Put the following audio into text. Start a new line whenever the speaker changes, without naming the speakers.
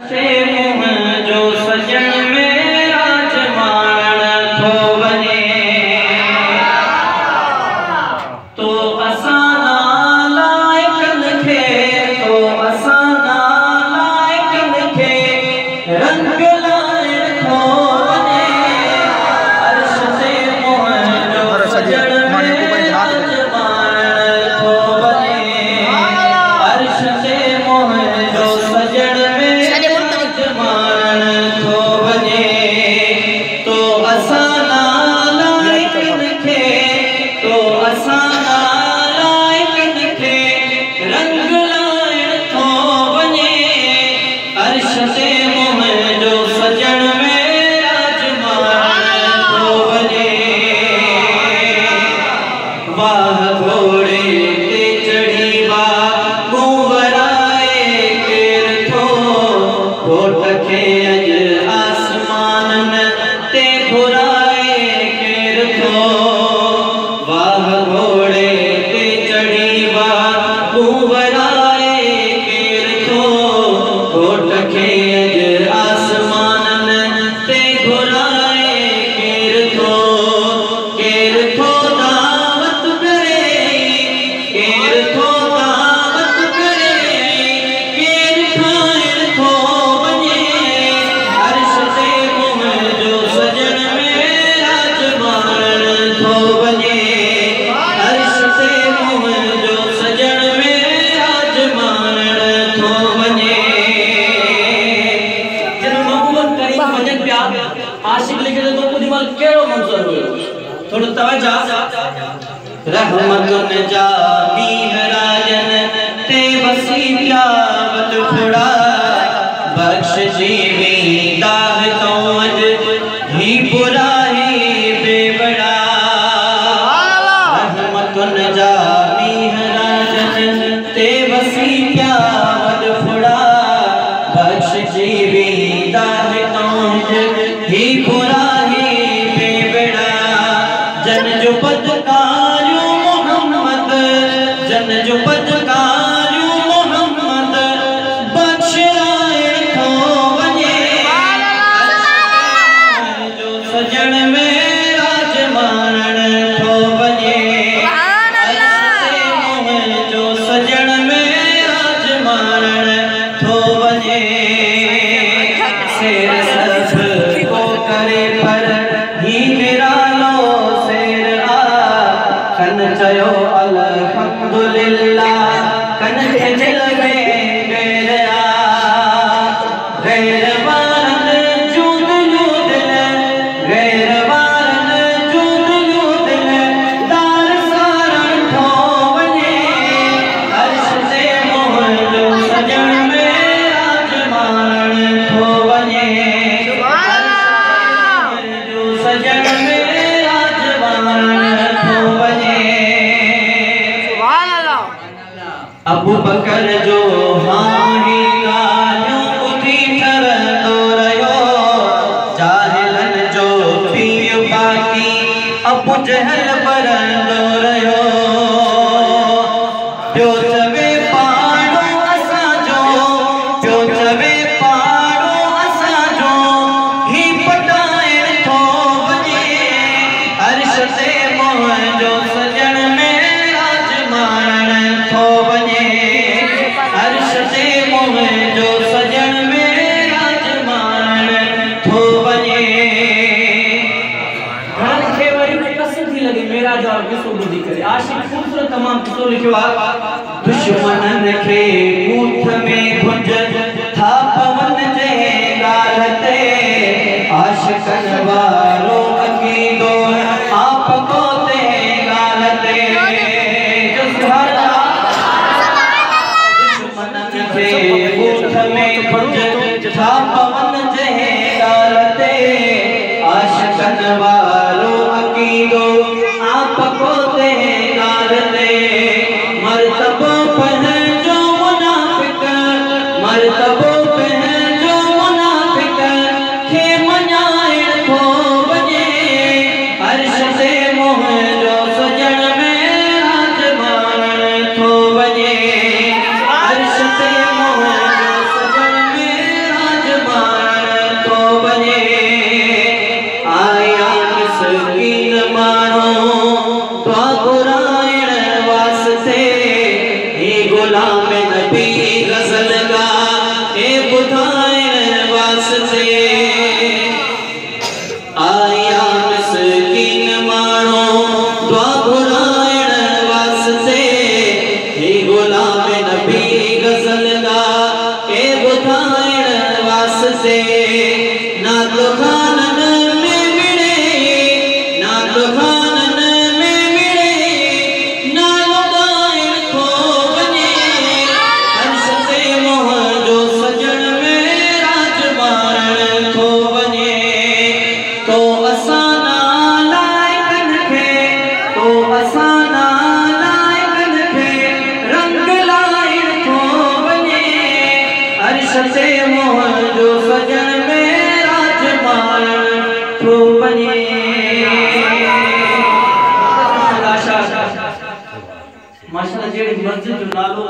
से मुँह जो सजन में राजमान थो वने तो असाना लायकन खे तो असाना लायकन खे रंग लाए थो वने अर्श से मुँह जो सजन में राजमान थो वने अर्श से मुँह जो सजन आशिक लिखे तो को दिमाग केड़ो मंजूर हुयो थोड़ो तवज्जो रहमतुन जा मीहराजन ते वसी प्यावत फुड़ा बख्श जीवी दाह तो अज ही बुरा ही बेवड़ा रहमतुन जा मीहराजन ते वसी प्यावत फुड़ा बख्श जीवी दाह तो ही बुरा ही बेवड़ा जन जो पदकारू मोहम्मद जन जो पदकारू मोहम्मद बख्शराए थो वने जो सजन में राजमान थो वने जो सजन में राजमान थो वने शेर करे पर ही मेरा लो शेर कन चयो अल्हम्दुलिल्लाह कन के दिल में गैर गैर वारन जूद दिल गैर वारन जूद दिल दार सारण थो वने अर्श से मोह जो सजन में राजमान थो वने सजन में राजमान थो वने अबू बकर जो हाही ॻाल्हियूं ॿुधी ठरंदो रहियो जाहिलन जो पीउ बाक़ी अबू जहल बरंदो रहियो पियो चवे पाड़ो असांजो पियो चवे पाड़ो असांजो ही पटाइण थो अर्श से मोह जो सजन में राजमान थो वने अर्श से मोह जो सजन में राजमान थो वने घणनि खे वरी कसम थी लगी मेरा जो किसो ॿुधी करे आशिक खूबसूरत तमाम किसो लिखियो आहे दुश्मननि खे ॻूठ में भुंज था पवन जे ॻाल्हि ते आशिकनि वारो अक़ीदो आप को ते गालते जो सुहारा दुश्मनन थे ऊठ में भुंज था पवन जे गालते आशिकन वालो अकीदो आप को ते गालते मर्तबो पह जो मुनाफिक मर्तबो से नात खानन में मिले, नात खानन में मिले, नालो दायर थो वने, हर्ष से मोह जो सजन में राजबार थो वने। तो असाना लायकन खे, तो असाना लायकन खे रंग लाइन थो वने, हर्ष से मोह जो सजन में राजबार थो वने। माशाअल्लाह, जेड़ी मस्जिद जो नालो